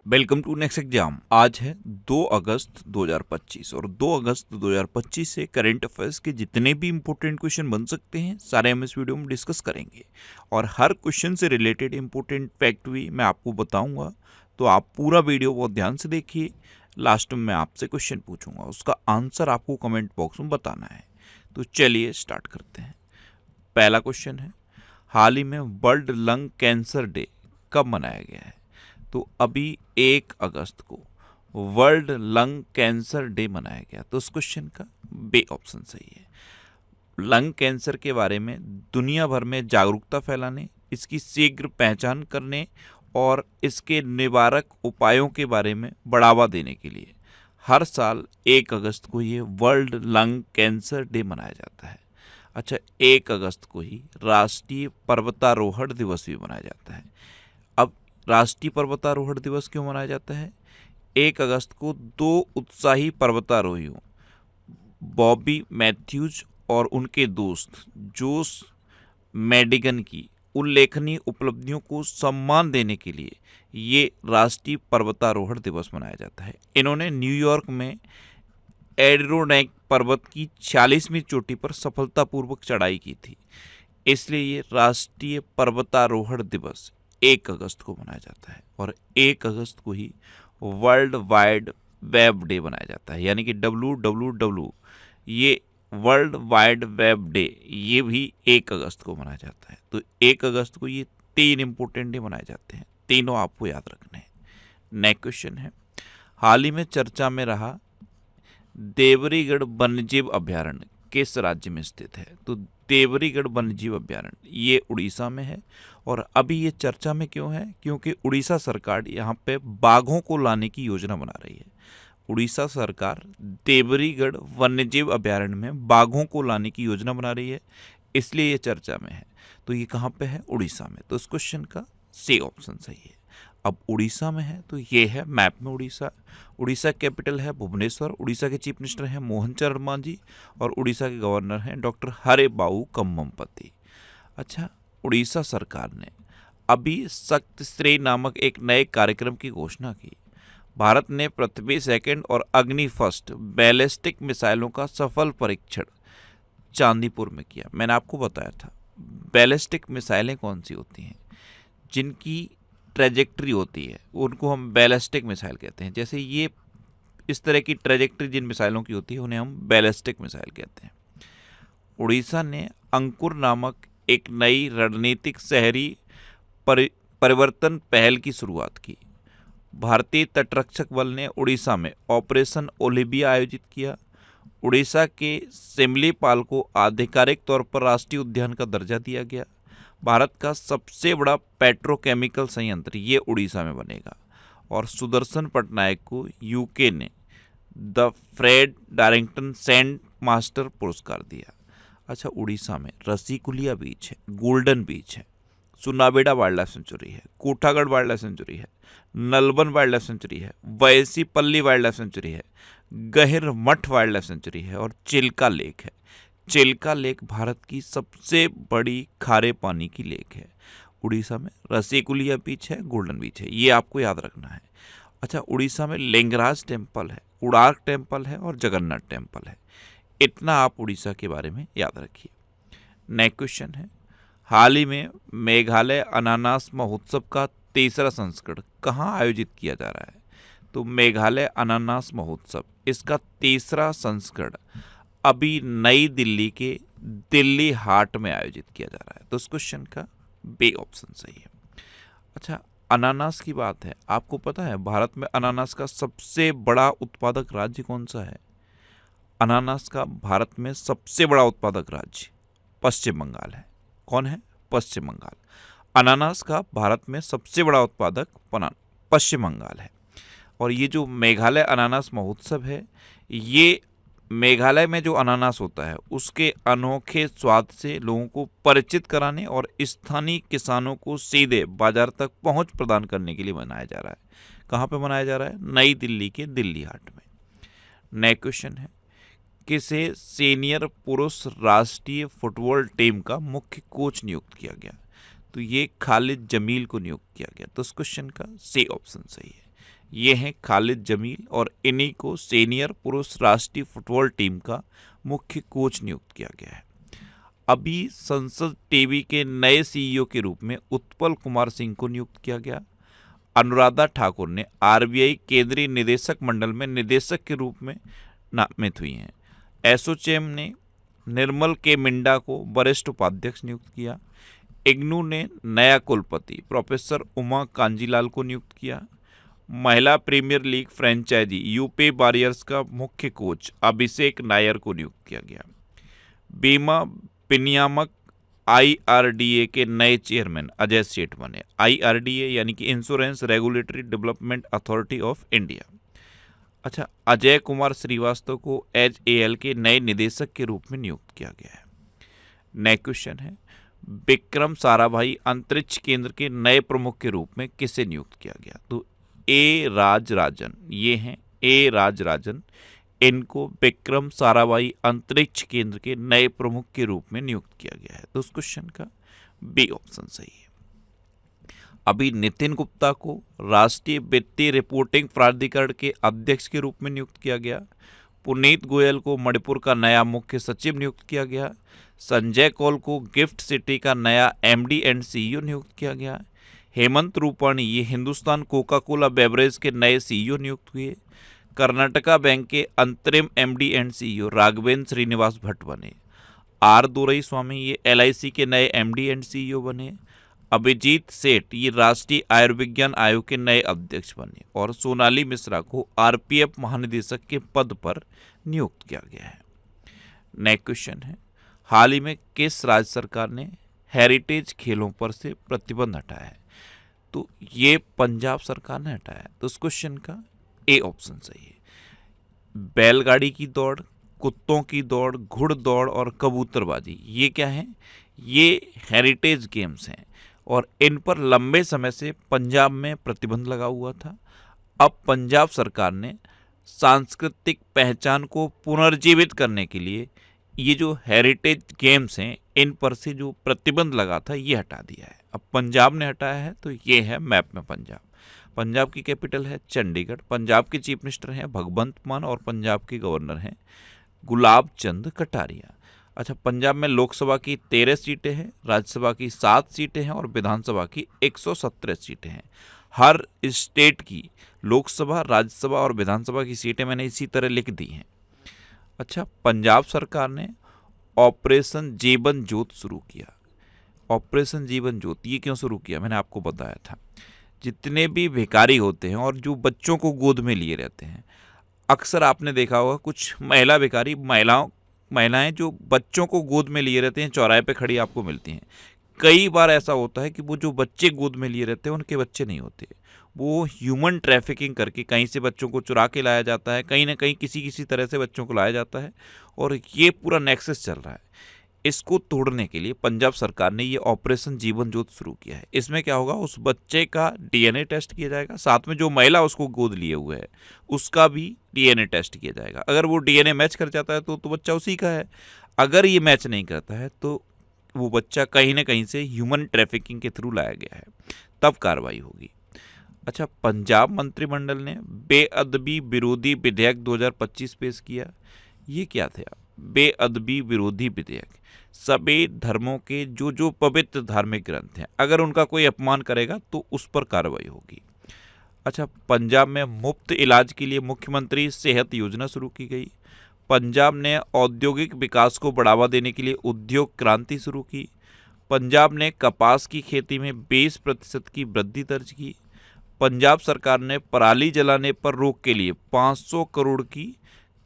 Welcome to next exam. आज है 2 अगस्त 2025 और 2 अगस्त 2025 से करंट अफेयर्स के जितने भी इंपॉर्टेंट क्वेश्चन बन सकते हैं सारे हम इस वीडियो में डिस्कस करेंगे और हर क्वेश्चन से रिलेटेड इंपॉर्टेंट फैक्ट भी मैं आपको बताऊंगा। तो आप पूरा वीडियो बहुत ध्यान से देखिए। लास्ट में मैं आपसे क्वेश्चन पूछूंगा, उसका आंसर आपको कमेंट बॉक्स में बताना है। तो चलिए स्टार्ट करते हैं। पहला क्वेश्चन है, हाल ही में वर्ल्ड लंग कैंसर डे कब मनाया गया है? तो अभी 1 अगस्त को वर्ल्ड लंग कैंसर डे मनाया गया। तो उस क्वेश्चन का बी ऑप्शन सही है। लंग कैंसर के बारे में दुनिया भर में जागरूकता फैलाने, इसकी शीघ्र पहचान करने और इसके निवारक उपायों के बारे में बढ़ावा देने के लिए हर साल 1 अगस्त को ये वर्ल्ड लंग कैंसर डे मनाया जाता है। अच्छा, 1 अगस्त को ही राष्ट्रीय पर्वतारोहण दिवस भी मनाया जाता है। अब राष्ट्रीय पर्वतारोहण दिवस क्यों मनाया जाता है? 1 अगस्त को 2 उत्साही पर्वतारोहियों बॉबी मैथ्यूज और उनके दोस्त जोस मैडिगन की उल्लेखनीय उपलब्धियों को सम्मान देने के लिए ये राष्ट्रीय पर्वतारोहण दिवस मनाया जाता है। इन्होंने न्यूयॉर्क में एडिरोडैक पर्वत की 46वीं चोटी पर सफलतापूर्वक चढ़ाई की थी। इसलिए ये राष्ट्रीय पर्वतारोहण दिवस 1 अगस्त को मनाया जाता है और 1 अगस्त को ही वर्ल्ड वाइड वेब डे मनाया जाता है, यानी कि WWW, ये वर्ल्ड वाइड वेब डे ये भी 1 अगस्त को मनाया जाता है। तो 1 अगस्त को ये 3 इंपॉर्टेंट डे मनाए जाते हैं, तीनों आपको याद रखने हैं। नेक्स्ट क्वेश्चन है, हाल ही में चर्चा में रहा देवरीगढ़ वन्यजीव अभ्यारण्य किस राज्य में स्थित है? तो देवरीगढ़ वन्यजीव अभ्यारण्य ये उड़ीसा में है। और अभी ये चर्चा में क्यों है? क्योंकि उड़ीसा सरकार यहाँ पे बाघों को लाने की योजना बना रही है। उड़ीसा सरकार देवरीगढ़ वन्यजीव अभ्यारण्य में बाघों को लाने की योजना बना रही है, इसलिए ये चर्चा में है। तो ये कहाँ पे है? उड़ीसा में। तो इस क्वेश्चन का सी ऑप्शन सही है। अब उड़ीसा में है तो ये है मैप में उड़ीसा। उड़ीसा कैपिटल है भुवनेश्वर। उड़ीसा के चीफ मिनिस्टर हैं मोहन चरण मांझी और उड़ीसा के गवर्नर हैं डॉक्टर हरेबाबू कम्ममपति। अच्छा, उड़ीसा सरकार ने अभी शक्त श्रेय नामक एक नए कार्यक्रम की घोषणा की। भारत ने पृथ्वी सेकंड और अग्नि फर्स्ट बैलिस्टिक मिसाइलों का सफल परीक्षण चांदीपुर में किया। मैंने आपको बताया था बैलिस्टिक मिसाइलें कौन सी होती हैं, जिनकी ट्रेजेक्ट्री होती है उनको हम बैलिस्टिक मिसाइल कहते हैं। जैसे ये इस तरह की ट्रेजेक्ट्री जिन मिसाइलों की होती है उन्हें हम बैलिस्टिक मिसाइल कहते हैं। उड़ीसा ने अंकुर नामक एक नई रणनीतिक शहरी परिवर्तन पहल की शुरुआत की। भारतीय तटरक्षक बल ने उड़ीसा में ऑपरेशन ओलिविया आयोजित किया। उड़ीसा के सिमलीपाल को आधिकारिक तौर पर राष्ट्रीय उद्यान का दर्जा दिया गया। भारत का सबसे बड़ा पेट्रोकेमिकल संयंत्र ये उड़ीसा में बनेगा। और सुदर्शन पटनायक को यूके ने द फ्रेड डारिंगटन सेंट मास्टर पुरस्कार दिया। अच्छा, उड़ीसा में रसीकुलिया बीच है, गोल्डन बीच है, सुनाबेड़ा वाइल्ड लाइफ सेंचुरी है, कोठागढ़ वाइल्ड लाइफ सेंचुरी है, नलबन वाइल्ड लाइफ सेंचुरी है, वैसीपल्ली वाइल्ड लाइफ सेंचुरी है, गहिर मठ वाइल्ड लाइफ सेंचुरी है और चिल्का लेक है। चिल्का लेक भारत की सबसे बड़ी खारे पानी की लेक है। उड़ीसा में रसीकुलिया बीच है, गोल्डन बीच है, ये आपको याद रखना है। अच्छा, उड़ीसा में लिंगराज टेम्पल है, कोणार्क टेम्पल है और जगन्नाथ टेम्पल है। इतना आप उड़ीसा के बारे में याद रखिए। नेक्स्ट क्वेश्चन है, हाल ही में मेघालय अनानास महोत्सव का 3रा संस्करण कहाँ आयोजित किया जा रहा है? तो मेघालय अनानास महोत्सव इसका 3रा संस्करण अभी नई दिल्ली के दिल्ली हाट में आयोजित किया जा रहा है। तो इस क्वेश्चन का बी ऑप्शन सही है। अच्छा, अनानास की बात है, आपको पता है भारत में अनानास का सबसे बड़ा उत्पादक राज्य कौन सा है? अनानास का भारत में सबसे बड़ा उत्पादक राज्य पश्चिम बंगाल है। कौन है? पश्चिम बंगाल। अनानास का भारत में सबसे बड़ा उत्पादक पश्चिम बंगाल है। और ये जो मेघालय अनानास महोत्सव है, ये मेघालय में जो अनानास होता है उसके अनोखे स्वाद से लोगों को परिचित कराने और स्थानीय किसानों को सीधे बाजार तक पहुंच प्रदान करने के लिए मनाया जा रहा है। कहाँ पे मनाया जा रहा है? नई दिल्ली के दिल्ली हाट में। नेक्स्ट क्वेश्चन है, किसे सीनियर पुरुष राष्ट्रीय फुटबॉल टीम का मुख्य कोच नियुक्त किया गया? तो ये खालिद जमील को नियुक्त किया गया। तो इस क्वेश्चन का सी ऑप्शन सही है। ये हैं खालिद जमील और इन्हीं को सीनियर पुरुष राष्ट्रीय फुटबॉल टीम का मुख्य कोच नियुक्त किया गया है। अभी संसद टीवी के नए सीईओ के रूप में उत्पल कुमार सिंह को नियुक्त किया गया। अनुराधा ठाकुर ने आरबीआई केंद्रीय निदेशक मंडल में निदेशक के रूप में नामित हुई हैं। एसोचैम ने निर्मल के मिंडा को वरिष्ठ उपाध्यक्ष नियुक्त किया। इग्नू ने नया कुलपति प्रोफेसर उमा कांजीलाल को नियुक्त किया। महिला premier league franchise UP Warriors का मुख्य कोच अभिषेक नायर को नियुक्त किया गया। बीमा विनियामक आईआरडीए के नए चेयरमैन अजय सेठ बने। आईआरडीए यानी कि insurance regulatory development authority of India. अच्छा, अजय कुमार श्रीवास्तव को एचएएल के नए निदेशक के रूप में नियुक्त किया गया है। नेक्स्ट क्वेश्चन है, विक्रम साराभाई अंतरिक्ष केंद्र के नए प्रमुख के रूप में किसे नियुक्त किया गया? तो ए राजराजन, ये हैं ए राजराजन, इनको विक्रम साराभाई अंतरिक्ष केंद्र के नए प्रमुख के रूप में नियुक्त किया गया है। तो उस क्वेश्चन का बी ऑप्शन सही है। अभी नितिन गुप्ता को राष्ट्रीय वित्तीय रिपोर्टिंग प्राधिकरण के अध्यक्ष के रूप में नियुक्त किया गया। पुनीत गोयल को मणिपुर का नया मुख्य सचिव नियुक्त किया गया। संजय कौल को गिफ्ट सिटी का नया एमडी एंड सीईओ नियुक्त किया गया। हेमंत रूपाणी ये हिंदुस्तान कोका कोला बेवरेज के नए सीईओ नियुक्त हुए। कर्नाटका बैंक के अंतरिम MD and CEO Raghavendra Srinivas Bhatt बने। आर दोरई स्वामी ये एलआईसी के नए एमडी एंड सीईओ बने। अभिजीत सेठ ये राष्ट्रीय आयुर्विज्ञान आयोग के नए अध्यक्ष बने। और सोनाली मिश्रा को आरपीएफ महानिदेशक के पद पर नियुक्त किया गया है। नेक्स्ट क्वेश्चन है, हाल ही में किस राज्य सरकार ने हेरिटेज खेलों पर से प्रतिबंध हटाया है? तो ये पंजाब सरकार ने हटाया है। तो इस क्वेश्चन का ए ऑप्शन सही है। बैलगाड़ी की दौड़, कुत्तों की दौड़, घुड़दौड़ और कबूतरबाजी, ये क्या है? ये हेरिटेज गेम्स हैं और इन पर लंबे समय से पंजाब में प्रतिबंध लगा हुआ था। अब पंजाब सरकार ने सांस्कृतिक पहचान को पुनर्जीवित करने के लिए ये जो हेरिटेज गेम्स हैं इन पर से जो प्रतिबंध लगा था ये हटा दिया है। अब पंजाब ने हटाया है तो ये है मैप में पंजाब। पंजाब की कैपिटल है चंडीगढ़। पंजाब के चीफ मिनिस्टर हैं भगवंत मान और पंजाब के गवर्नर हैं गुलाब चंद कटारिया। अच्छा, पंजाब में लोकसभा की 13 सीटें हैं, राज्यसभा की 7 सीटें हैं और विधानसभा की 117 सीटें हैं। हर स्टेट की लोकसभा, राज्यसभा और विधानसभा की सीटें मैंने इसी तरह लिख दी हैं। अच्छा, पंजाब सरकार ने ऑपरेशन जीवन ज्योत शुरू किया। ऑपरेशन जीवन ज्योत ये क्यों शुरू किया? मैंने आपको बताया था, जितने भी भिखारी होते हैं और जो बच्चों को गोद में लिए रहते हैं, अक्सर आपने देखा होगा कुछ महिला भिखारी महिलाएं जो बच्चों को गोद में लिए रहते हैं चौराहे पे खड़ी आपको मिलती हैं। कई बार ऐसा होता है कि वो जो बच्चे गोद में लिए रहते हैं उनके बच्चे नहीं होते, वो ह्यूमन ट्रैफिकिंग करके कहीं से बच्चों को चुरा के लाया जाता है, कहीं ना कहीं किसी तरह से बच्चों को लाया जाता है और ये पूरा नेक्सस चल रहा है। इसको तोड़ने के लिए पंजाब सरकार ने ये ऑपरेशन जीवन ज्योत शुरू किया है। इसमें क्या होगा, उस बच्चे का डीएनए टेस्ट किया जाएगा, साथ में जो महिला उसको गोद लिए हुए है उसका भी डीएनए टेस्ट किया जाएगा। अगर वो डीएनए मैच कर जाता है तो बच्चा उसी का है। अगर ये मैच नहीं करता है तो वो बच्चा कहीं ना कहीं से ह्यूमन ट्रैफिकिंग के थ्रू लाया गया है, तब कार्रवाई होगी। अच्छा, पंजाब मंत्रिमंडल ने बेअदबी विरोधी विधेयक 2025 पेश किया। ये क्या था? बेअदबी विरोधी विधेयक। सभी धर्मों के जो पवित्र धार्मिक ग्रंथ हैं, अगर उनका कोई अपमान करेगा तो उस पर कार्रवाई होगी। अच्छा, पंजाब में मुफ्त इलाज के लिए मुख्यमंत्री सेहत योजना शुरू की गई। पंजाब ने औद्योगिक विकास को बढ़ावा देने के लिए उद्योग क्रांति शुरू की। पंजाब ने कपास की खेती में 20% की वृद्धि दर्ज की। पंजाब सरकार ने पराली जलाने पर रोक के लिए 500 करोड़ की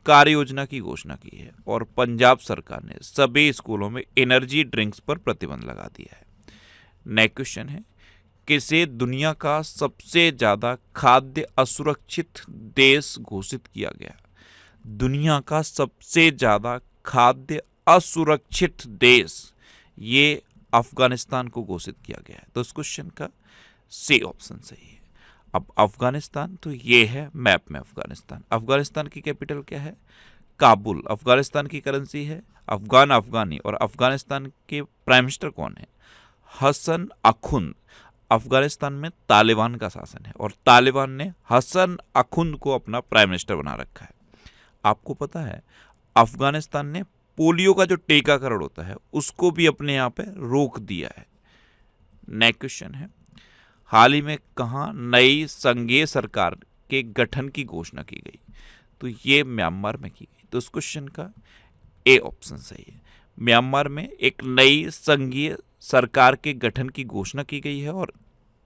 कार्य योजना की घोषणा की है। और पंजाब सरकार ने सभी स्कूलों में एनर्जी ड्रिंक्स पर प्रतिबंध लगा दिया है। नेक्स्ट क्वेश्चन है, किसे दुनिया का सबसे ज़्यादा खाद्य असुरक्षित देश घोषित किया गया? दुनिया का सबसे ज़्यादा खाद्य असुरक्षित देश ये अफगानिस्तान को घोषित किया गया है। तो इस क्वेश्चन का सी ऑप्शन सही है। अब अफगानिस्तान, तो ये है मैप में अफगानिस्तान। अफगानिस्तान की कैपिटल क्या है? काबुल। अफगानिस्तान की करेंसी है अफगानी। और अफगानिस्तान के प्राइम मिनिस्टर कौन है? हसन अखुंद। अफगानिस्तान में तालिबान का शासन है और तालिबान ने हसन अखुंद को अपना प्राइम मिनिस्टर बना रखा है। आपको पता है अफगानिस्तान ने पोलियो का जो टीकाकरण होता है उसको भी अपने यहाँ पे रोक दिया है। नेक्स्ट क्वेश्चन है, हाल ही में कहाँ नई संघीय सरकार के गठन की घोषणा की गई? तो ये म्यांमार में की गई। तो इस क्वेश्चन का ए ऑप्शन सही है। म्यांमार में एक नई संघीय सरकार के गठन की घोषणा की गई है और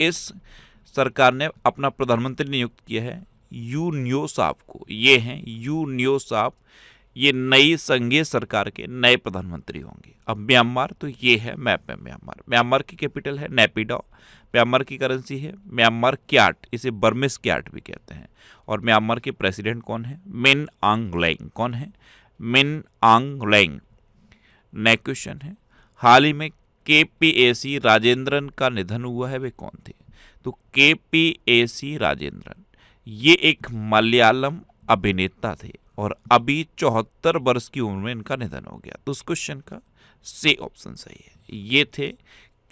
इस सरकार ने अपना प्रधानमंत्री नियुक्त किया है यू न्यो साप को। ये हैं यू न्यो साप, ये नई संघीय सरकार के नए प्रधानमंत्री होंगे। अब म्यांमार, तो ये है मैप में म्यांमार। म्यांमार की कैपिटल है नेपिडो। म्यांमार की करेंसी है म्यांमार क्याट, इसे बर्मिस क्याट भी कहते हैं। और म्यांमार के प्रेसिडेंट कौन है? मिन आंग लैंग। कौन है? मिन आंग लैंग। नेक्स्ट क्वेश्चन है, हाल ही में केपीएसी राजेंद्रन का निधन हुआ है, वे कौन थे? तो केपीएसी राजेंद्रन ये एक मलयालम अभिनेता थे और अभी 74 वर्ष की उम्र में इनका निधन हो गया। तो उस क्वेश्चन का सी ऑप्शन सही है। ये थे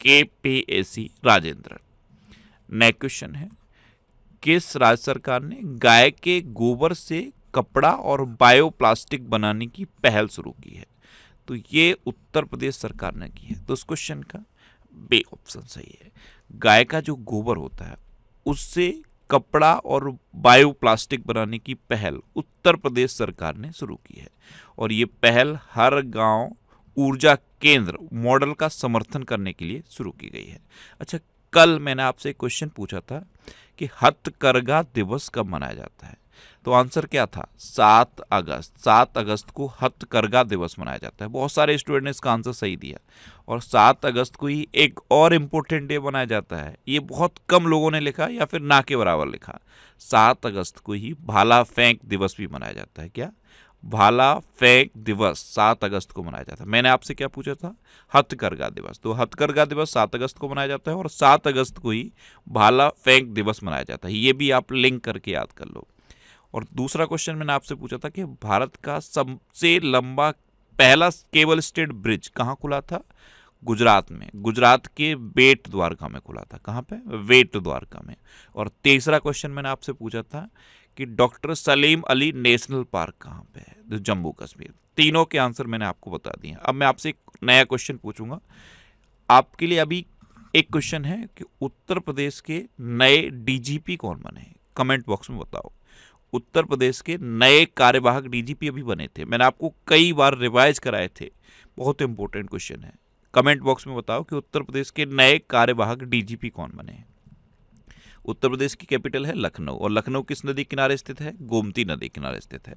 केपीएसी राजेंद्रन। नेक्स्ट क्वेश्चन है, किस राज्य सरकार ने गाय के गोबर से कपड़ा और बायोप्लास्टिक बनाने की पहल शुरू की है? तो ये उत्तर प्रदेश सरकार ने की है। तो उस क्वेश्चन का बी ऑप्शन सही है। गाय का जो गोबर होता है उससे कपड़ा और बायोप्लास्टिक बनाने की पहल उत्तर प्रदेश सरकार ने शुरू की है और ये पहल हर गांव ऊर्जा केंद्र मॉडल का समर्थन करने के लिए शुरू की गई है। अच्छा, कल मैंने आपसे एक क्वेश्चन पूछा था कि हथकरघा दिवस कब मनाया जाता है? तो आंसर क्या था? 7 अगस्त। 7 अगस्त को हथकरघा दिवस मनाया जाता है। बहुत सारे स्टूडेंट ने इसका आंसर सही दिया। और 7 अगस्त को ही एक और इम्पोर्टेंट डे मनाया जाता है, ये बहुत कम लोगों ने लिखा या फिर ना के बराबर लिखा। 7 अगस्त को ही भाला फेंक दिवस भी मनाया जाता है। क्या? भाला फेंक दिवस 7 अगस्त को मनाया जाता है। मैंने आपसे क्या पूछा था? हथकरघा दिवस। तो हथकरघा दिवस 7 अगस्त को मनाया जाता है और 7 अगस्त को ही भाला फेंक दिवस मनाया जाता है। ये भी आप लिंक करके याद कर लो। और दूसरा क्वेश्चन मैंने आपसे पूछा था कि भारत का सबसे लंबा पहला केबल स्टेट ब्रिज कहाँ खुला था? गुजरात में। गुजरात के बेट द्वारका में खुला था। कहाँ पे? बेट द्वारका में। और तीसरा क्वेश्चन मैंने आपसे पूछा था कि doctor Salim Ali national park कहाँ पे है? तो जम्मू कश्मीर। तीनों के आंसर मैंने आपको बता दिए। अब मैं आपसे एक नया क्वेश्चन पूछूंगा आपके लिए। अभी एक क्वेश्चन है कि उत्तर प्रदेश के नए डीजीपी कौन बने हैं? कमेंट बॉक्स में बताओ। उत्तर प्रदेश के नए कार्यवाहक डीजीपी अभी बने थे, मैंने आपको कई बार रिवाइज कराए थे। बहुत इंपॉर्टेंट क्वेश्चन है। कमेंट बॉक्स में बताओ कि उत्तर प्रदेश के नए कार्यवाहक डीजीपी कौन बने हैं। उत्तर प्रदेश की कैपिटल है लखनऊ और लखनऊ किस नदी किनारे स्थित है? गोमती नदी किनारे स्थित है।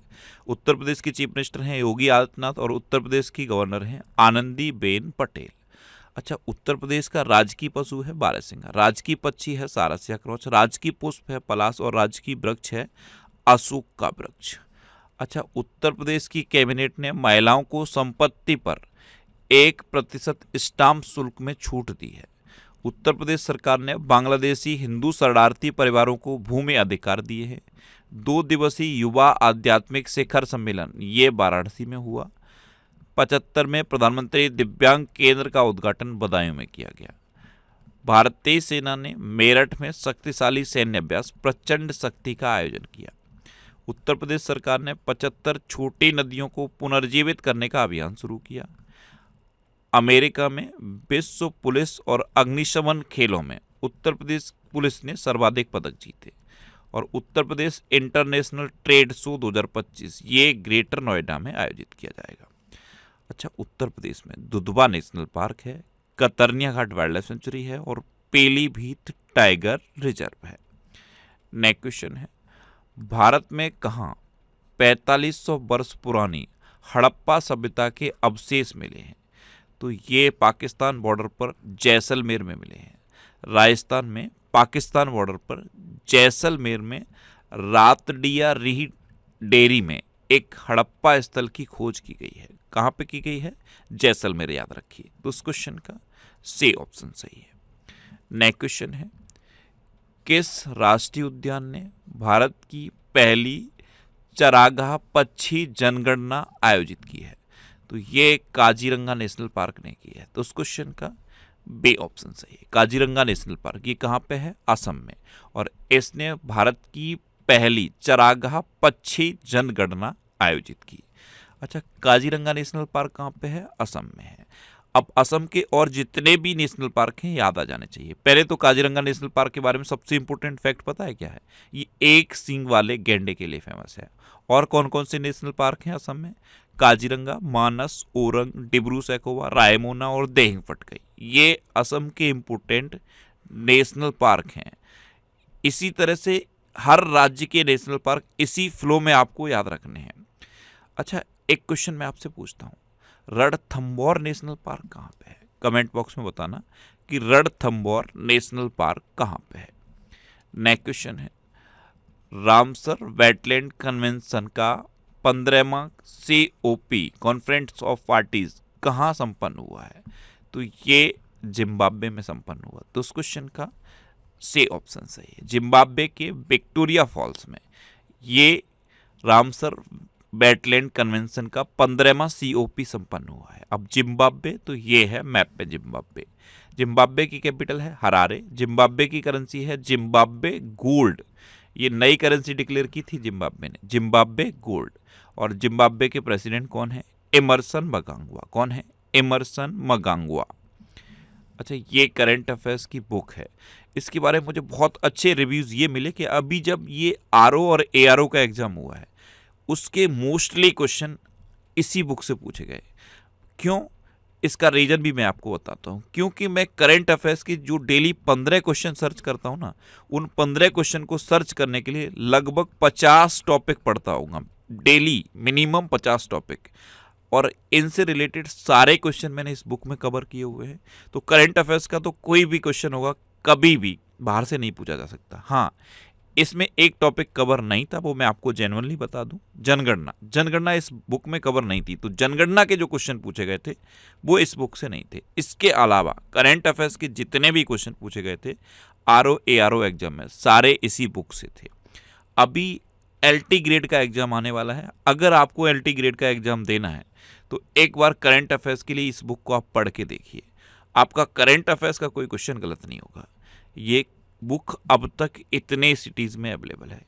उत्तर प्रदेश की चीफ मिनिस्टर हैं योगी आदित्यनाथ और उत्तर प्रदेश की गवर्नर हैं आनंदीबेन पटेल। अच्छा, उत्तर प्रदेश का राजकीय पशु है बारहसिंगा, राजकीय पक्षी है सारसिया क्रॉच, राजकीय पुष्प है पलाश और राजकीय वृक्ष है अशोक का वृक्ष। अच्छा, उत्तर प्रदेश की कैबिनेट ने महिलाओं को संपत्ति पर 1% स्टाम्प शुल्क में छूट दी है। उत्तर प्रदेश सरकार ने बांग्लादेशी हिंदू शरणार्थी परिवारों को भूमि अधिकार दिए हैं। 2 दिवसीय युवा आध्यात्मिक शिखर सम्मेलन ये वाराणसी में हुआ। 75वें प्रधानमंत्री दिव्यांग केंद्र का उद्घाटन बदायूं में किया गया। भारतीय सेना ने मेरठ में शक्तिशाली सैन्य अभ्यास प्रचंड शक्ति का आयोजन किया। उत्तर प्रदेश सरकार ने 75 छोटी नदियों को पुनर्जीवित करने का अभियान शुरू किया। अमेरिका में विश्व पुलिस और अग्निशमन खेलों में उत्तर प्रदेश पुलिस ने सर्वाधिक पदक जीते। और Uttar Pradesh international trade show 2025 ये ग्रेटर नोएडा में आयोजित किया जाएगा। अच्छा, उत्तर प्रदेश में दुधवा नेशनल पार्क है, कतरनिया घाट वाइल्ड लाइफ सेंचुरी है और पीलीभीत टाइगर रिजर्व है। नेक्स्ट क्वेश्चन है, भारत में कहाँ 4500 वर्ष पुरानी हड़प्पा सभ्यता के अवशेष मिले हैं? तो ये पाकिस्तान बॉर्डर पर जैसलमेर में मिले हैं। राजस्थान में पाकिस्तान बॉर्डर पर जैसलमेर में रातडिया रीह डेरी में एक हड़प्पा स्थल की खोज की गई है। कहाँ पे की गई है? जैसलमेर, याद रखिए। तो उस क्वेश्चन का सी ऑप्शन सही है। नेक्स्ट क्वेश्चन है, किस राष्ट्रीय उद्यान ने भारत की पहली चरागाह पक्षी जनगणना आयोजित की है? तो ये काजीरंगा नेशनल पार्क ने की है। तो उस क्वेश्चन का बी ऑप्शन सही है। काजीरंगा नेशनल पार्क ये कहाँ पे है? असम में। और इसने भारत की पहली चरागाह पक्षी जनगणना आयोजित की। अच्छा, काजीरंगा नेशनल पार्क कहाँ पे है? असम में है। अब असम के और जितने भी नेशनल पार्क हैं याद आ जाने चाहिए। पहले तो काजीरंगा नेशनल पार्क के बारे में सबसे इंपॉर्टेंट फैक्ट पता है क्या है? ये एक सींग वाले गैंडे के लिए फेमस है। और कौन कौन से नेशनल पार्क हैं असम में? काजीरंगा, मानस, ओरंग, डिब्रू सैखोवा, रायमोना और देहिंग पटकाई, ये असम के इंपॉर्टेंट नेशनल पार्क हैं। इसी तरह से हर राज्य के नेशनल पार्क इसी फ्लो में आपको याद रखने हैं। अच्छा, एक क्वेश्चन मैं आपसे पूछता हूँ, रणथंभौर नेशनल पार्क कहाँ पे है? कमेंट बॉक्स में बताना कि रणथंभौर नेशनल पार्क कहाँ पे है। नेक्स्ट क्वेश्चन है, रामसर वेटलैंड कन्वेंशन का 15वां COP कॉन्फ्रेंस ऑफ पार्टीज कहाँ संपन्न हुआ है? तो ये जिम्बाब्वे में संपन्न हुआ। तो उस क्वेश्चन का सी ऑप्शन सही है, जिम्बाब्वे के विक्टोरिया फॉल्स में ये रामसर वेटलैंड कन्वेंशन का 15वां COP संपन्न हुआ है। अब जिम्बाब्वे तो ये है मैप पे जिम्बाब्वे। जिम्बाब्वे की कैपिटल है हरारे। जिम्बाब्वे की करेंसी है जिम्बाब्वे गोल्ड। ये नई करेंसी डिक्लेयर की थी जिम्बाब्वे ने, जिम्बाब्वे गोल्ड। और जिम्बाब्वे के प्रेसिडेंट कौन है? एमरसन मगांगवा। कौन है? एमरसन मगांगवा। अच्छा, ये करंट अफेयर्स की बुक है। इसके बारे में मुझे बहुत अच्छे रिव्यूज़ ये मिले कि अभी जब ये RO और ARO का एग्ज़ाम हुआ है उसके मोस्टली क्वेश्चन इसी बुक से पूछे गए। क्यों? इसका रीज़न भी मैं आपको बताता हूँ। क्योंकि मैं करंट अफेयर्स की जो डेली 15 क्वेश्चन सर्च करता हूँ ना, उन 15 क्वेश्चन को सर्च करने के लिए लगभग 50 टॉपिक पढ़ता हूँ डेली, मिनिमम 50 टॉपिक। और इनसे रिलेटेड सारे क्वेश्चन मैंने इस बुक में कवर किए हुए हैं। तो करंट अफेयर्स का तो कोई भी क्वेश्चन होगा कभी भी बाहर से नहीं पूछा जा सकता। हाँ, इसमें एक टॉपिक कवर नहीं था, वो मैं आपको जेन्युइनली बता दूं, जनगणना। जनगणना इस बुक में कवर नहीं थी, तो जनगणना के जो क्वेश्चन पूछे गए थे वो इस बुक से नहीं थे। इसके अलावा करंट अफेयर्स के जितने भी क्वेश्चन पूछे गए थे RO ARO एग्जाम में, सारे इसी बुक से थे। अभी LT ग्रेड का एग्जाम आने वाला है। अगर आपको LT ग्रेड का एग्जाम देना है तो एक बार करंट अफेयर्स के लिए इस बुक को आप पढ़ के देखिए, आपका करंट अफेयर्स का कोई क्वेश्चन गलत नहीं होगा। ये बुक अब तक इतने सिटीज़ में अवेलेबल है।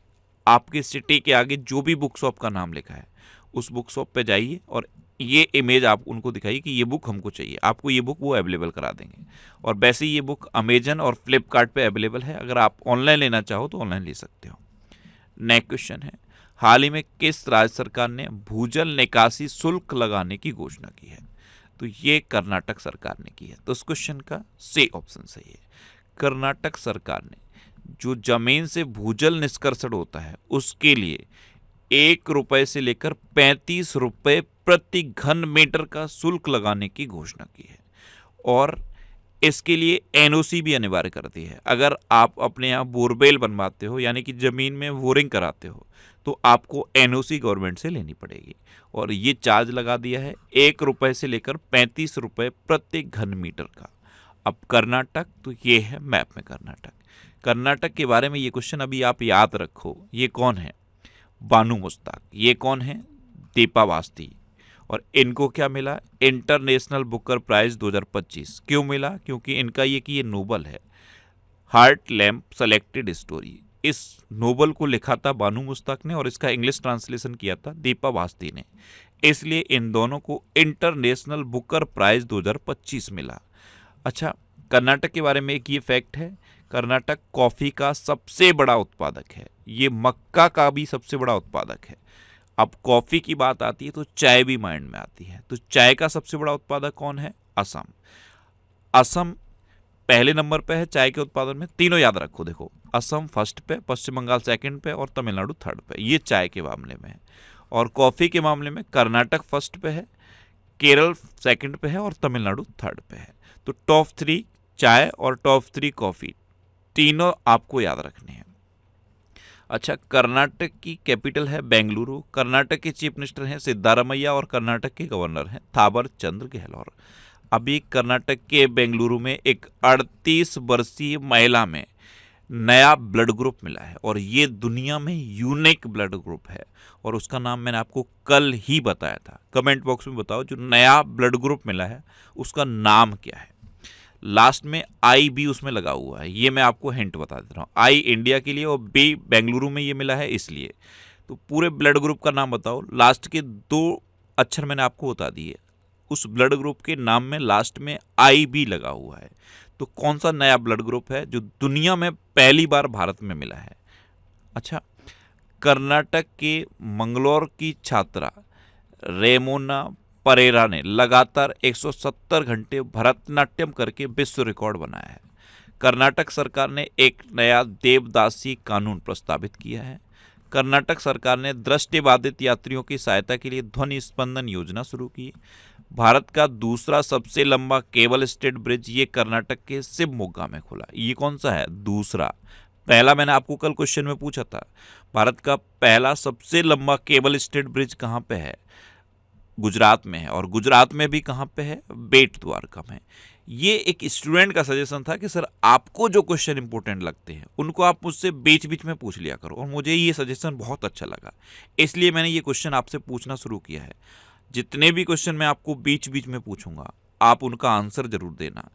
आपकी सिटी के आगे जो भी बुक शॉप का नाम लिखा है उस बुक शॉप पे जाइए और ये इमेज आप उनको दिखाइए कि ये बुक हमको चाहिए, आपको ये बुक वो अवेलेबल करा देंगे। और वैसे ये बुक अमेजन और फ्लिपकार्ट पे अवेलेबल है। अगर आप ऑनलाइन लेना चाहो तो ऑनलाइन ले सकते हो। नेक्स्ट क्वेश्चन है, हाल ही में किस राज्य सरकार ने भूजल निकासी शुल्क लगाने की घोषणा की है? तो ये कर्नाटक सरकार ने की है। तो उस क्वेश्चन का सी ऑप्शन सही है। कर्नाटक सरकार ने जो जमीन से भूजल निष्कर्षण होता है उसके लिए 1 रुपए से लेकर 35 रुपए प्रति घन मीटर का शुल्क लगाने की घोषणा की है। और इसके लिए NOC भी अनिवार्य करती है। अगर आप अपने यहाँ बोरवेल बनवाते हो, यानी कि ज़मीन में बोरिंग कराते हो, तो आपको NOC गवर्नमेंट से लेनी पड़ेगी। और ये चार्ज लगा दिया है 1 रुपए से लेकर 35 रुपए प्रति घन मीटर का। अब कर्नाटक, तो ये है मैप में कर्नाटक। कर्नाटक के बारे में ये क्वेश्चन अभी आप याद रखो, ये कौन है? बानू मुश्ताक। ये कौन है? दीपा वास्ती। और इनको क्या मिला? International Booker Prize 2025। क्यों मिला? क्योंकि इनका ये नोबल है, हार्ट लैम्प सेलेक्टेड स्टोरी। इस नोबल को लिखा था बानू मुश्ताक ने और इसका इंग्लिश ट्रांसलेशन किया था दीपा वास्ती ने। इसलिए इन दोनों को इंटरनेशनल बुकर प्राइज 2025 मिला। अच्छा, कर्नाटक के बारे में एक ये फैक्ट है, कर्नाटक कॉफ़ी का सबसे बड़ा उत्पादक है। ये मक्का का भी सबसे बड़ा उत्पादक है। अब कॉफ़ी की बात आती है तो चाय भी माइंड में आती है। तो चाय का सबसे बड़ा उत्पादक कौन है? असम। असम पहले नंबर पे है चाय के उत्पादन में। तीनों याद रखो, देखो, असम फर्स्ट पे, पश्चिम बंगाल सेकंड पे और तमिलनाडु थर्ड पे। ये चाय के मामले में है। और कॉफ़ी के मामले में कर्नाटक फर्स्ट पे है, केरल सेकंड पे है और तमिलनाडु थर्ड पे है। तो टॉप 3 चाय और टॉप 3 कॉफ़ी, तीनों आपको याद रखने हैं। अच्छा, कर्नाटक की कैपिटल है बेंगलुरु। कर्नाटक के चीफ मिनिस्टर हैं सिद्धारमैया और कर्नाटक के गवर्नर हैं थावर चंद गहलोत। अभी कर्नाटक के बेंगलुरु में एक 38 वर्षीय महिला में नया ब्लड ग्रुप मिला है और ये दुनिया में यूनिक ब्लड ग्रुप है और उसका नाम मैंने आपको कल ही बताया था। कमेंट बॉक्स में बताओ जो नया ब्लड ग्रुप मिला है उसका नाम क्या है। लास्ट में आई बी उसमें लगा हुआ है, ये मैं आपको हिंट बता दे रहा हूँ। आई इंडिया के लिए और बी बेंगलुरु में ये मिला है इसलिए। तो पूरे ब्लड ग्रुप का नाम बताओ, लास्ट के 2 अक्षर मैंने आपको बता दिए, उस ब्लड ग्रुप के नाम में लास्ट में आई बी लगा हुआ है। तो कौन सा नया ब्लड ग्रुप है जो दुनिया में पहली बार भारत में मिला है? अच्छा, कर्नाटक के मंगलौर की छात्रा रेमोना परेरा ने लगातार 170 घंटे भरतनाट्यम करके विश्व रिकॉर्ड बनाया है। कर्नाटक सरकार ने एक नया देवदासी कानून प्रस्तावित किया है। कर्नाटक सरकार ने दृष्टिबाधित यात्रियों की सहायता के लिए ध्वनि स्पंदन योजना शुरू की। भारत का दूसरा सबसे लंबा केबल स्टेट ब्रिज ये कर्नाटक के शिवमोगा में खुला। ये कौन सा है? दूसरा। पहला मैंने आपको कल क्वेश्चन में पूछा था, भारत का पहला सबसे लंबा केबल स्टेट ब्रिज कहाँ पे है? गुजरात में है। और गुजरात में भी कहाँ पे है? बेट द्वारका में। ये एक स्टूडेंट का सजेशन था कि सर आपको जो क्वेश्चन इंपॉर्टेंट लगते हैं उनको आप मुझसे बीच बीच में पूछ लिया करो, और मुझे ये सजेशन बहुत अच्छा लगा, इसलिए मैंने ये क्वेश्चन आपसे पूछना शुरू किया है। जितने भी क्वेश्चन मैं आपको बीच बीच में पूछूंगा आप उनका आंसर जरूर देना।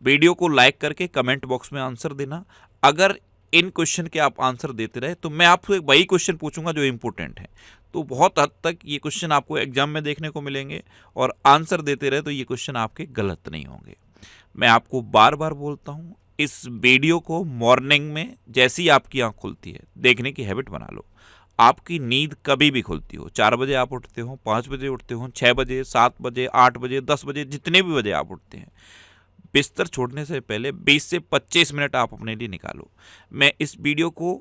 वीडियो को लाइक करके कमेंट बॉक्स में आंसर देना। अगर इन क्वेश्चन के आप आंसर देते रहे तो मैं आपको एक वही क्वेश्चन पूछूंगा जो इंपॉर्टेंट है। तो बहुत हद तक ये क्वेश्चन आपको एग्जाम में देखने को मिलेंगे, और आंसर देते रहे तो ये क्वेश्चन आपके गलत नहीं होंगे। मैं आपको बार बार बोलता हूँ, इस वीडियो को मॉर्निंग में जैसे ही आपकी आँख खुलती है देखने की हैबिट बना लो। आपकी नींद कभी भी खुलती हो, 4 बजे आप उठते हो, 5 बजे उठते हो, 6 बजे, 7 बजे, 8 बजे, 10 बजे, जितने भी बजे आप उठते हैं, बिस्तर छोड़ने से पहले 20 से 25 मिनट आप अपने लिए निकालो। मैं इस वीडियो को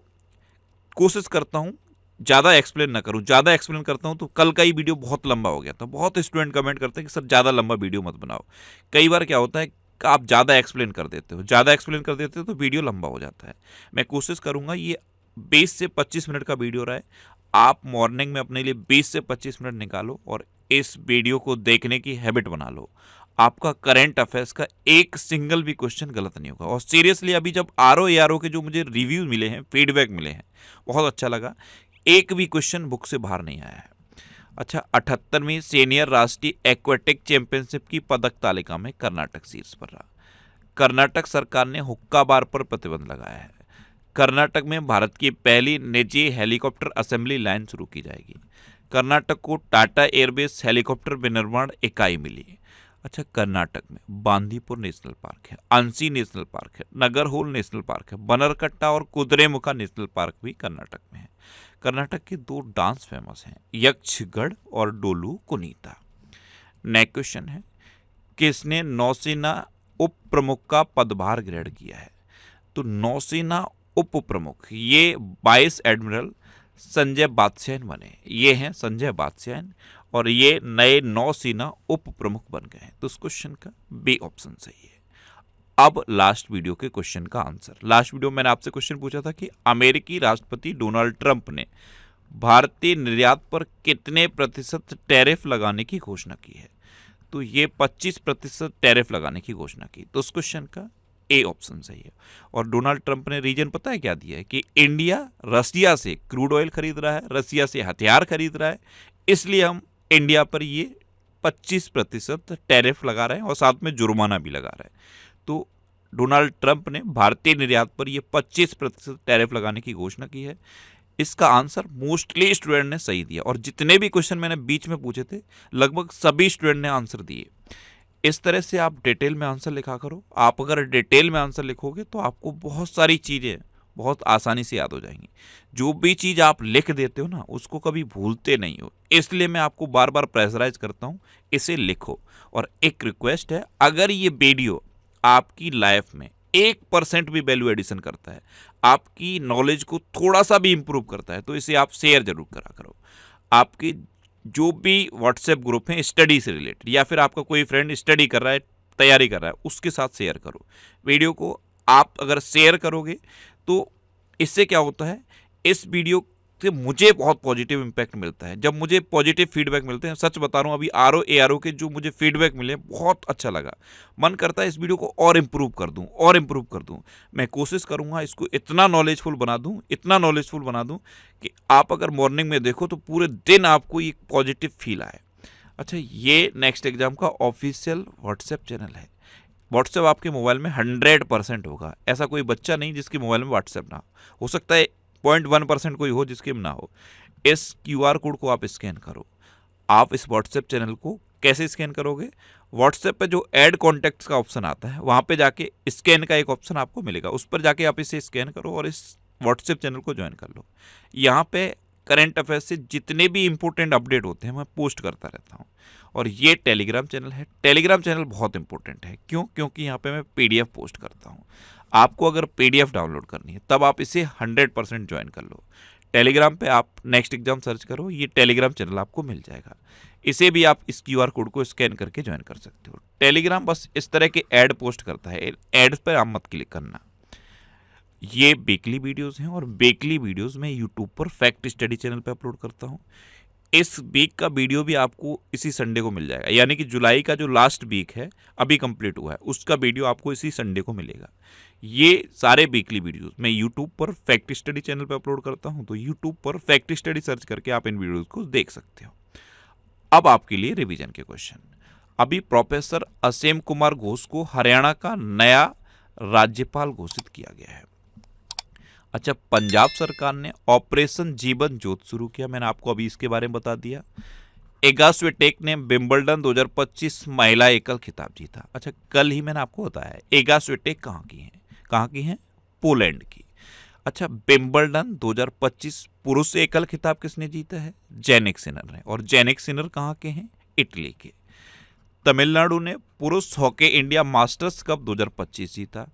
कोशिश करता हूँ ज़्यादा एक्सप्लेन ना करूँ, ज़्यादा एक्सप्लेन करता हूँ तो कल का ही वीडियो बहुत लंबा हो गया था। बहुत स्टूडेंट कमेंट करते हैं कि सर ज़्यादा लंबा वीडियो मत बनाओ। कई बार क्या होता है कि आप ज़्यादा एक्सप्लेन कर देते हो, ज़्यादा एक्सप्लेन कर देते हो तो वीडियो लंबा हो जाता है। मैं कोशिश करूँगा ये 20 से 25 मिनट का वीडियो रहे। आप मॉर्निंग में अपने लिए 20 से 25 मिनट निकालो और इस वीडियो को देखने की हैबिट बना लो। आपका करंट अफेयर्स का एक सिंगल भी क्वेश्चन गलत नहीं होगा। और सीरियसली अभी जब आर ओ के जो मुझे रिव्यू मिले हैं, फीडबैक मिले हैं, बहुत अच्छा लगा। एक भी क्वेश्चन बुक से बाहर नहीं आया है। अच्छा, 78वीं सीनियर राष्ट्रीय एक्वेटिक चैंपियनशिप की पदक तालिका में कर्नाटक शीर्ष पर रहा। कर्नाटक सरकार ने हुक्का बार पर प्रतिबंध लगाया है। कर्नाटक में भारत की पहली निजी हेलीकॉप्टर असेंबली लाइन शुरू की जाएगी। कर्नाटक को टाटा एयरबेस हेलीकॉप्टर विनिर्माण इकाई मिली। अच्छा, कर्नाटक में बांदीपुर नेशनल पार्क है, अंसी नेशनल पार्क है, नगरहोल नेशनल पार्क है, बनरकट्टा और कुद्रेमुखा नेशनल पार्क भी कर्नाटक में है। कर्नाटक के 2 डांस फेमस हैं, यक्षगढ़ और डोलू कुनीता। नेक्स्ट क्वेश्चन है, किसने नौसेना उप प्रमुख का पदभार ग्रहण किया है? तो नौसेना उप प्रमुख ये वाइस एडमिरल संजय बात्स्यायन बने। ये हैं संजय बात्स्यायन और ये नए नौसेना उप प्रमुख बन गए हैं। तो इस क्वेश्चन का बी ऑप्शन सही है। अब लास्ट वीडियो के क्वेश्चन का आंसर। लास्ट वीडियो में मैंने आपसे क्वेश्चन पूछा था कि अमेरिकी राष्ट्रपति डोनाल्ड ट्रंप ने भारतीय निर्यात पर कितने प्रतिशत टैरिफ लगाने की घोषणा की है? तो ये 25% टैरिफ लगाने की घोषणा की। तो उस क्वेश्चन का ए ऑप्शन सही है। और डोनाल्ड ट्रंप ने रीजन पता है क्या दिया है? कि इंडिया रसिया से क्रूड ऑयल खरीद रहा है, रसिया से हथियार खरीद रहा है, इसलिए हम इंडिया पर ये 25% टैरिफ लगा रहे हैं और साथ में जुर्माना भी लगा रहे हैं। तो डोनाल्ड ट्रंप ने भारतीय निर्यात पर यह 25% टैरिफ लगाने की घोषणा की है। इसका आंसर मोस्टली स्टूडेंट ने सही दिया, और जितने भी क्वेश्चन मैंने बीच में पूछे थे लगभग सभी स्टूडेंट ने आंसर दिए। इस तरह से आप डिटेल में आंसर लिखा करो। आप अगर डिटेल में आंसर लिखोगे तो आपको बहुत सारी चीज़ें बहुत आसानी से याद हो जाएंगी। जो भी चीज़ आप लिख देते हो ना उसको कभी भूलते नहीं हो, इसलिए मैं आपको बार बार प्रेशराइज करता हूँ, इसे लिखो। और एक रिक्वेस्ट है, अगर ये वीडियो आपकी लाइफ में 1% भी वैल्यू एडिशन करता है, आपकी नॉलेज को थोड़ा सा भी इंप्रूव करता है, तो इसे आप शेयर जरूर करा करो। आपके जो भी व्हाट्सएप ग्रुप हैं स्टडी से रिलेटेड, या फिर आपका कोई फ्रेंड स्टडी कर रहा है, तैयारी कर रहा है, उसके साथ शेयर करो। वीडियो को आप अगर शेयर करोगे तो इससे क्या होता है, इस वीडियो से मुझे बहुत पॉजिटिव इम्पैक्ट मिलता है। जब मुझे पॉजिटिव फीडबैक मिलते हैं, सच बता रहा हूँ, अभी आर ओ के जो मुझे फीडबैक मिले बहुत अच्छा लगा। मन करता है इस वीडियो को और इम्प्रूव कर दूँ। मैं कोशिश करूँगा इसको इतना नॉलेजफुल बना दूँ कि आप अगर मॉर्निंग में देखो तो पूरे दिन आपको एक पॉजिटिव फील आए। अच्छा, ये नेक्स्ट एग्जाम का ऑफिशियल व्हाट्सएप चैनल है। व्हाट्सएप आपके मोबाइल में 100% होगा। ऐसा कोई बच्चा नहीं जिसके मोबाइल में व्हाट्सएप ना हो सकता है 0.1% कोई हो जिसके में ना हो। इस QR कोड को आप स्कैन करो। आप इस व्हाट्सएप चैनल को कैसे स्कैन करोगे? व्हाट्सएप पे जो ऐड कॉन्टैक्ट्स का ऑप्शन आता है वहाँ पे जाके स्कैन का एक ऑप्शन आपको मिलेगा, उस पर जाके आप इसे स्कैन करो और इस व्हाट्सएप चैनल को ज्वाइन कर लो। यहाँ पे करंट अफेयर्स से जितने भी इंपॉर्टेंट अपडेट होते हैं मैं पोस्ट करता रहता हूँ। और ये टेलीग्राम चैनल है। टेलीग्राम चैनल बहुत इंपॉर्टेंट है। क्यों? क्योंकि यहाँ पे मैं PDF पोस्ट करता हूँ। आपको अगर PDF डाउनलोड करनी है तब आप इसे 100% ज्वाइन कर लो। टेलीग्राम पे आप नेक्स्ट एग्जाम सर्च करो, ये टेलीग्राम चैनल आपको मिल जाएगा। इसे भी आप इस QR कोड को स्कैन करके ज्वाइन कर सकते हो। टेलीग्राम बस इस तरह के ऐड पोस्ट करता है, एड्स पर आप मत क्लिक करना। ये वीकली वीडियोस हैं और वीकली वीडियोस मैं यूट्यूब पर फैक्ट स्टडी चैनल पे अपलोड करता हूँ। इस वीक का वीडियो भी आपको इसी संडे को मिल जाएगा, यानी कि जुलाई का जो लास्ट वीक है अभी कंप्लीट हुआ है उसका वीडियो आपको इसी संडे को मिलेगा। ये सारे वीकली वीडियोस मैं यूट्यूब पर फैक्ट स्टडी चैनल पर अपलोड करता हूँ, तो यूट्यूब पर फैक्ट स्टडी सर्च करके आप इन वीडियोस को देख सकते हो। अब आपके लिए रिवीजन के क्वेश्चन। अभी प्रोफेसर असीम कुमार घोष को हरियाणा का नया राज्यपाल घोषित किया गया है। अच्छा, पंजाब सरकार ने ऑपरेशन जीवन ज्योत शुरू किया, मैंने आपको अभी इसके बारे में बता दिया। इगा स्विटेक ने विंबलडन 2025 महिला एकल खिताब जीता। अच्छा, कल ही मैंने आपको बताया इगा स्विटेक कहाँ की हैं? पोलैंड की। अच्छा, विंबलडन 2025 पुरुष एकल खिताब किसने जीता है? जैनिक सिनर ने। और जैनिक सिनर कहाँ के हैं? इटली के। तमिलनाडु ने पुरुष हॉकी इंडिया मास्टर्स कप 2025 जीता।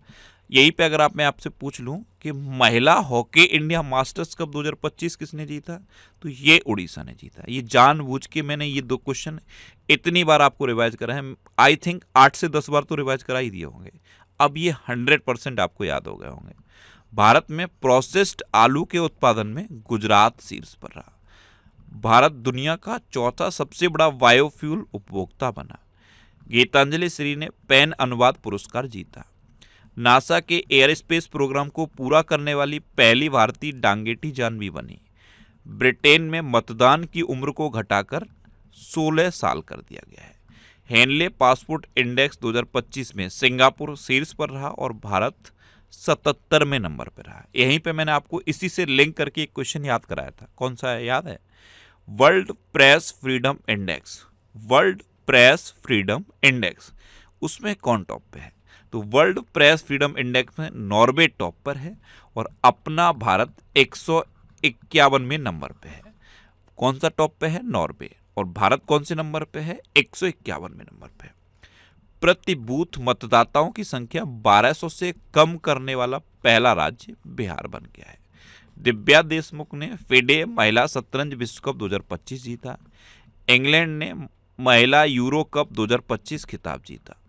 यहीं पे अगर मैं आपसे पूछ लूं कि महिला हॉकी इंडिया मास्टर्स कप 2025 किसने जीता, तो ये उड़ीसा ने जीता। ये जानबूझ के मैंने ये 2 क्वेश्चन इतनी बार आपको रिवाइज करा है। आई थिंक 8 से 10 बार तो रिवाइज करा ही दिए होंगे। अब ये 100% आपको याद हो गए होंगे। भारत में प्रोसेस्ड आलू के उत्पादन में गुजरात शीर्ष पर रहा। भारत दुनिया का चौथा सबसे बड़ा बायोफ्यूल उपभोक्ता बना। गीतांजलि श्री ने पेन अनुवाद पुरस्कार जीता। नासा के एयर स्पेस प्रोग्राम को पूरा करने वाली पहली भारतीय डांगेटी जानवी बनी। ब्रिटेन में मतदान की उम्र को घटाकर 16 साल कर दिया गया है। हेनले पासपोर्ट इंडेक्स 2025 में सिंगापुर शीर्ष पर रहा और भारत 77वें नंबर पर रहा। यहीं पे मैंने आपको इसी से लिंक करके एक क्वेश्चन याद कराया था। कौन सा है याद है? World press freedom index. World press freedom index उसमें कौन टॉप पे है? तो वर्ल्ड प्रेस फ्रीडम इंडेक्स में नॉर्वे टॉप पर है और अपना भारत 151वें नंबर पे है। कौन सा टॉप पे है? नॉर्वे। और भारत कौन से नंबर पे है? 151वें नंबर पे। प्रति बूथ मतदाताओं की संख्या 1200 से कम करने वाला पहला राज्य बिहार बन गया है। दिव्या देशमुख ने फिडे महिला शतरंज विश्व कप 2025 जीता। इंग्लैंड ने महिला यूरो कप 2025 खिताब जीता।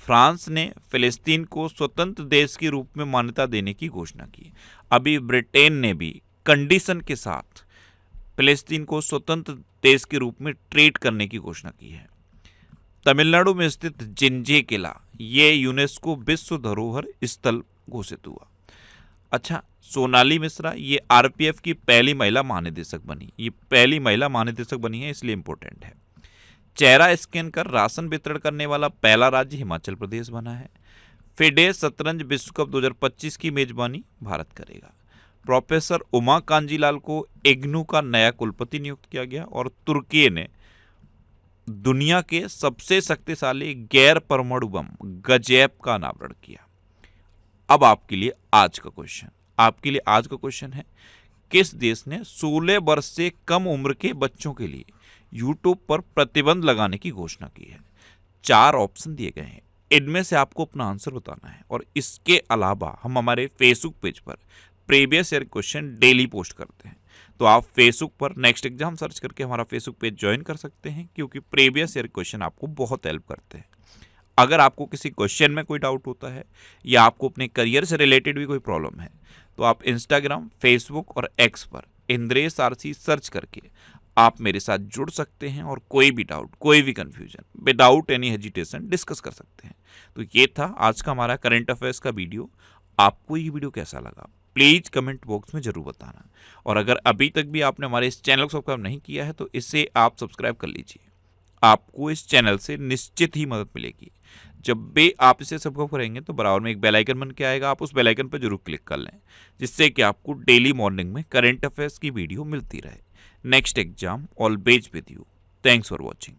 फ्रांस ने फिलिस्तीन को स्वतंत्र देश के रूप में मान्यता देने की घोषणा की। अभी ब्रिटेन ने भी कंडीशन के साथ फिलिस्तीन को स्वतंत्र देश के रूप में ट्रीट करने की घोषणा की है। तमिलनाडु में स्थित जिंजे किला ये यूनेस्को विश्व धरोहर स्थल घोषित हुआ। अच्छा, सोनाली मिश्रा ये RPF की पहली महिला महानिदेशक बनी। ये पहली महिला महानिदेशक बनी है, इसलिए इंपॉर्टेंट है। चेहरा स्कैन कर राशन वितरण करने वाला पहला राज्य हिमाचल प्रदेश बना है। फिडे शतरंज विश्व कप 2025 की मेजबानी भारत करेगा। प्रोफेसर उमा कांजीलाल को इग्नू का नया कुलपति नियुक्त किया गया और तुर्की ने दुनिया के सबसे शक्तिशाली गैर परमाणु बम गजैप का अनावरण किया। अब आपके लिए आज का क्वेश्चन है, किस देश ने 16 वर्ष से कम उम्र के बच्चों के लिए यूट्यूब पर प्रतिबंध लगाने की घोषणा की है? 4 ऑप्शन दिए गए हैं, इनमें से आपको अपना आंसर बताना है। और इसके अलावा हम हमारे फेसबुक पेज पर previous year question daily post करते हैं, तो आप फेसबुक पर नेक्स्ट एग्जाम सर्च करके हमारा फेसबुक पेज ज्वाइन कर सकते हैं, क्योंकि प्रीवियस ईयर क्वेश्चन आपको बहुत हेल्प करते हैं। अगर आपको किसी क्वेश्चन में कोई डाउट होता है या आपको अपने करियर से रिलेटेड भी कोई प्रॉब्लम है, तो आप इंस्टाग्राम, फेसबुक और एक्स पर इंद्रेश RC सर्च करके आप मेरे साथ जुड़ सकते हैं और कोई भी डाउट, कोई भी confusion without any hesitation discuss कर सकते हैं। तो ये था आज का हमारा करंट अफेयर्स का वीडियो। आपको ये वीडियो कैसा लगा प्लीज़ कमेंट बॉक्स में ज़रूर बताना। और अगर अभी तक भी आपने हमारे इस चैनल को सब्सक्राइब नहीं किया है तो इसे आप सब्सक्राइब कर लीजिए। आपको इस चैनल से निश्चित ही मदद मिलेगी। जब भी आप इसे सब्सक्राइब करेंगे तो बराबर में एक बेल आइकन बन के आएगा, आप उस बेल आइकन पर जरूर क्लिक कर लें, जिससे कि आपको डेली मॉर्निंग में करंट अफेयर्स की वीडियो मिलती रहे। Next exam always with you. Thanks for watching.